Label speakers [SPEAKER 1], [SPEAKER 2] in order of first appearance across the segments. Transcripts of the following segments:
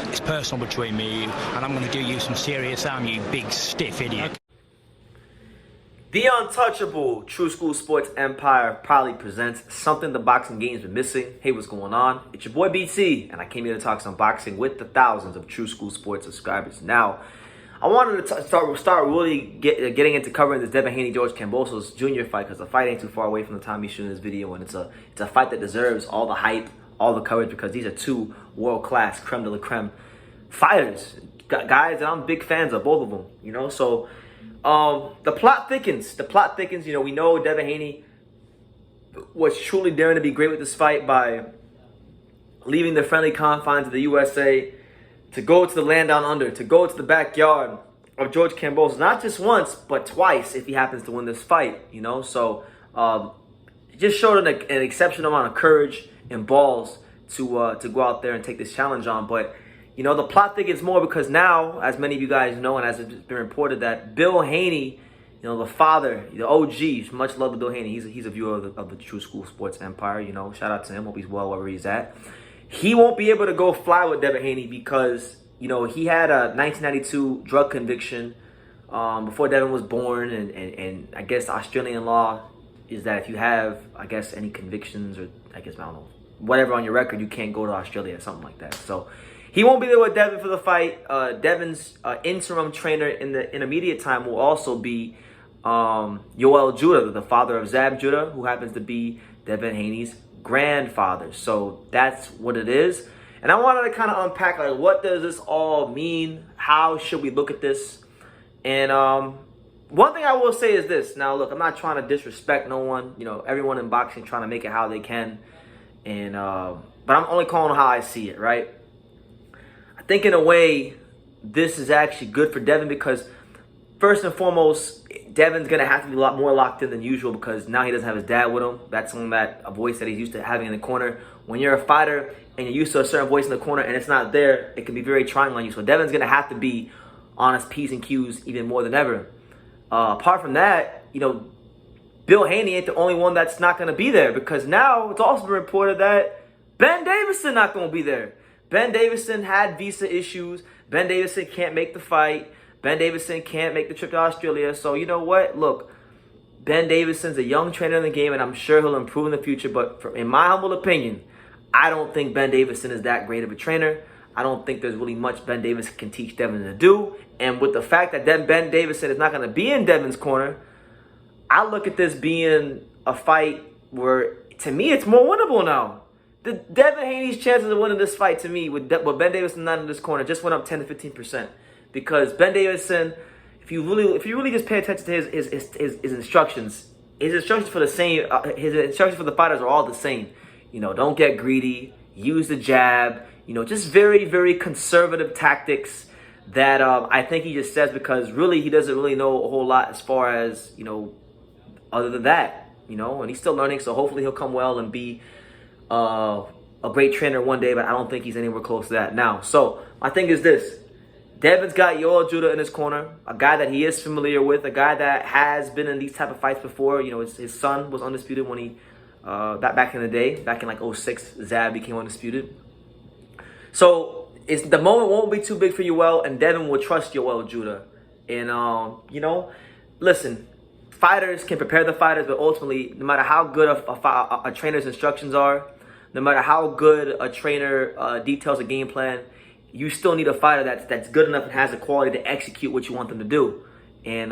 [SPEAKER 1] It's personal between me and I'm going to do you some serious harm, you big stiff idiot.
[SPEAKER 2] The untouchable True School Sports Empire proudly presents something the boxing game's been missing. Hey, what's going on? It's your boy BT, and I came here to talk some boxing with the thousands of True School Sports subscribers. Now, I wanted to start really getting into covering this Devin Haney George Kambosos Jr. fight, because the fight ain't too far away from the time he's shooting this video, and it's a fight that deserves all the hype, all the coverage, because these are two world-class creme de la creme fighters, guys that I'm big fans of, both of them. You know, so. The plot thickens. You know, we know Devin Haney was truly daring to be great with this fight by leaving the friendly confines of the USA to go to the land down under, to go to the backyard of George Kambosos, not just once, but twice if he happens to win this fight, you know? So, it just showed an exceptional amount of courage and balls to go out there and take this challenge on. But you know, the plot thickens more because now, as many of you guys know, and as it's been reported, that Bill Haney, you know, the father, the OG, much love to Bill Haney. He's a viewer of the True School Sports Empire. You know, shout out to him. Hope he's well wherever he's at. He won't be able to go fly with Devin Haney because, you know, he had a 1992 drug conviction before Devin was born, and I guess Australian law is that if you have, I guess, any convictions or I don't know, whatever on your record, you can't go to Australia or something like that. So he won't be there with Devin for the fight. Devin's interim trainer in the intermediate time will also be Yoel Judah, the father of Zab Judah, who happens to be Devin Haney's grandfather. So that's what it is. And I wanted to kind of unpack, like, what does this all mean? How should we look at this? And one thing I will say is this. Now, look, I'm not trying to disrespect no one. You know, everyone in boxing trying to make it how they can. And but I'm only calling how I see it, right? I think in a way, this is actually good for Devin because first and foremost, Devin's going to have to be a lot more locked in than usual because now he doesn't have his dad with him. That's a voice that he's used to having in the corner. When you're a fighter and you're used to a certain voice in the corner and it's not there, it can be very trying on you. So Devin's going to have to be on his P's and Q's even more than ever. Apart from that, you know, Bill Haney ain't the only one that's not going to be there because now it's also been reported that Ben Davison not going to be there. Ben Davison had visa issues. Ben Davison can't make the fight. Ben Davison can't make the trip to Australia. So you know what? Look, Ben Davison's a young trainer in the game, and I'm sure he'll improve in the future. But in my humble opinion, I don't think Ben Davison is that great of a trainer. I don't think there's really much Ben Davison can teach Devin to do. And with the fact that Ben Davison is not going to be in Devin's corner, I look at this being a fight where, to me, it's more winnable now. The Devin Haney's chances of winning this fight, to me, with Ben Davison not in this corner, just went up 10 to 15%. Because Ben Davison, if you really just pay attention to his instructions, his instructions for the fighters are all the same. You know, don't get greedy, use the jab. You know, just very, very conservative tactics that I think he just says because really he doesn't really know a whole lot as far as, you know, other than that, you know, and he's still learning. So hopefully he'll come well and be a great trainer one day, but I don't think he's anywhere close to that now. So my thing is this. Devin's got Yoel Judah in his corner, a guy that he is familiar with, a guy that has been in these type of fights before. You know, his son was undisputed when he, back in the day, back in like 06, Zab became undisputed. So the moment won't be too big for Yoel, and Devin will trust Yoel Judah. And, you know, listen, fighters can prepare the fighters, but ultimately, no matter how good a trainer's instructions are, no matter how good a trainer details a game plan, you still need a fighter that's good enough and has the quality to execute what you want them to do. And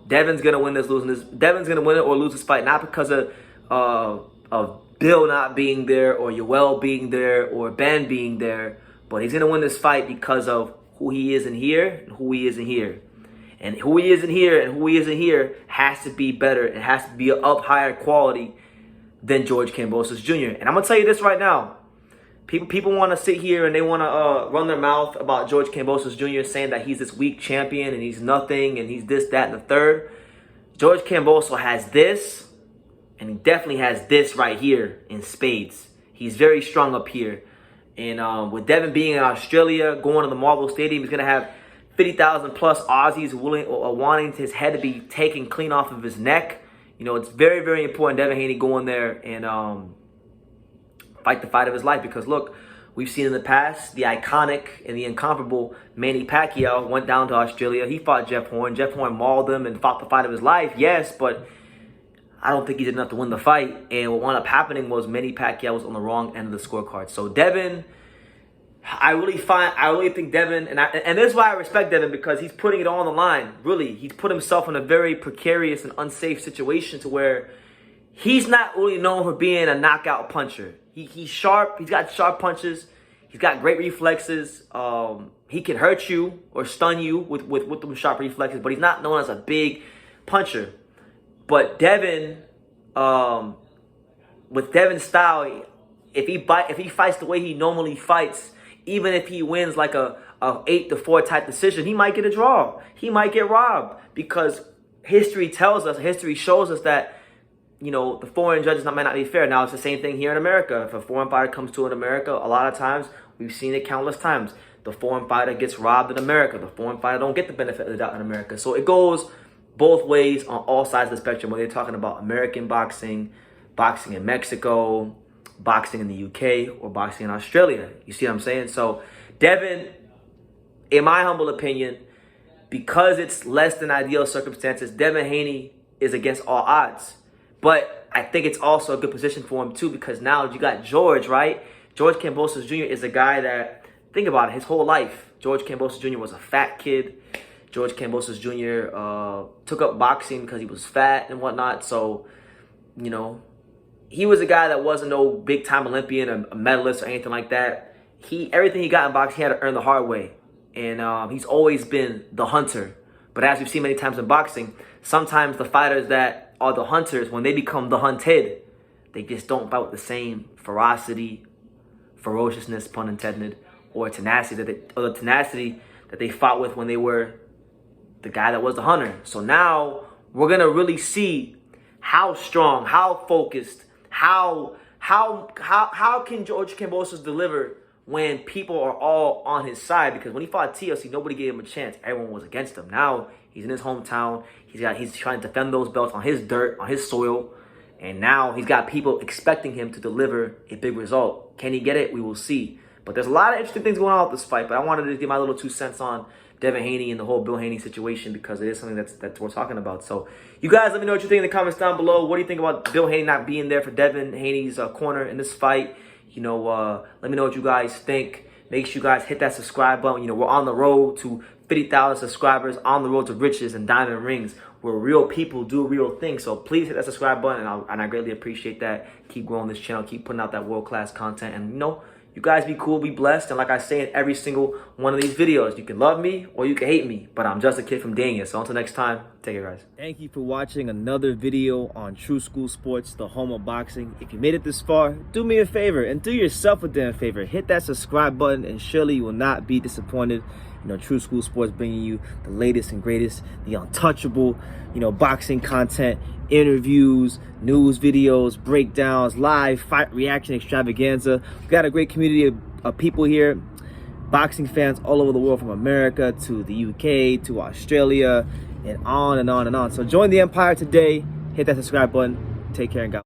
[SPEAKER 2] Devin's gonna win Devin's gonna win it or lose this fight, not because of Bill not being there or Yoel being there or Ben being there, but he's gonna win this fight because of who he is in here and who he is in here. And who he is in here and who he is in here has to be better. It has to be up higher quality than George Kambosos Jr. And I'm going to tell you this right now. People want to sit here and they want to run their mouth about George Kambosos Jr. saying that he's this weak champion and he's nothing and he's this, that, and the third. George Kambosos has this, and he definitely has this right here in spades. He's very strong up here. And with Devin being in Australia, going to the Marvel Stadium, he's going to have 50,000 plus Aussies wanting his head to be taken clean off of his neck. You know, it's very, very important Devin Haney go in there and fight the fight of his life. Because look, We've seen in the past the iconic and the incomparable Manny Pacquiao went down to Australia. He fought Jeff Horn. Jeff Horn mauled him and fought the fight of his life, yes, but I don't think he did enough to win the fight. And what wound up happening was Manny Pacquiao was on the wrong end of the scorecard. So Devin, I really think Devin, and this is why I respect Devin, because he's putting it all on the line. Really, he's put himself in a very precarious and unsafe situation to where he's not really known for being a knockout puncher. He's sharp. He's got sharp punches. He's got great reflexes. He can hurt you or stun you with them sharp reflexes, but he's not known as a big puncher. But Devin, with Devin's style, if he fights the way he normally fights, even if he wins like a 8-4 type decision, he might get a draw. He might get robbed, because history shows us that, you know, the foreign judges might not be fair. Now, it's the same thing here in America. If a foreign fighter comes to in America, a lot of times, we've seen it countless times, the foreign fighter gets robbed in America. The foreign fighter don't get the benefit of the doubt in America. So it goes both ways on all sides of the spectrum, whether they're talking about American boxing, boxing in Mexico, boxing in the UK, or boxing in Australia. You see what I'm saying? So Devin, in my humble opinion, because it's less than ideal circumstances, Devin Haney is against all odds. But I think it's also a good position for him too, because now you got George, right? George Kambosos Jr. is a guy that, think about it, his whole life, George Kambosos Jr. was a fat kid. George Kambosos Jr. Took up boxing because he was fat and whatnot. So, you know, he was a guy that wasn't no big-time Olympian, a medalist or anything like that. Everything he got in boxing, he had to earn the hard way. And he's always been the hunter. But as we've seen many times in boxing, sometimes the fighters that are the hunters, when they become the hunted, they just don't fight with the same ferociousness, pun intended, or tenacity that they fought with when they were the guy that was the hunter. So now we're gonna really see how strong, how focused, how can George Kambosos deliver when people are all on his side? Because when he fought TLC, nobody gave him a chance. Everyone was against him. Now he's in his hometown. He's trying to defend those belts on his dirt, on his soil. And now he's got people expecting him to deliver a big result. Can he get it? We will see. But there's a lot of interesting things going on with this fight. But I wanted to give my little 2 cents on Devin Haney and the whole Bill Haney situation, because it is something that's worth talking about. So you guys, let me know what you think in the comments down below. What do you think about Bill Haney not being there for Devin Haney's corner in this fight? You know, let me know what you guys think. Make sure you guys hit that subscribe button. You know, we're on the road to 50,000 subscribers, on the road to riches and diamond rings, where real people do real things. So please hit that subscribe button, and I greatly appreciate that. Keep growing this channel, keep putting out that world-class content, and you know, you guys be cool, be blessed. And like I say in every single one of these videos, you can love me or you can hate me, but I'm just a kid from Dania. So until next time, take care, guys. Thank you for watching another video on True School Sports, the home of boxing. If you made it this far, do me a favor and do yourself a damn favor. Hit that subscribe button, and surely you will not be disappointed. You know, True School Sports bringing you the latest and greatest, the untouchable, you know, boxing content, interviews, news videos, breakdowns, live fight reaction extravaganza. We've got a great community of people here, boxing fans all over the world, from America to the UK to Australia, and on and on and on. So join the empire today. Hit that subscribe button. Take care and God.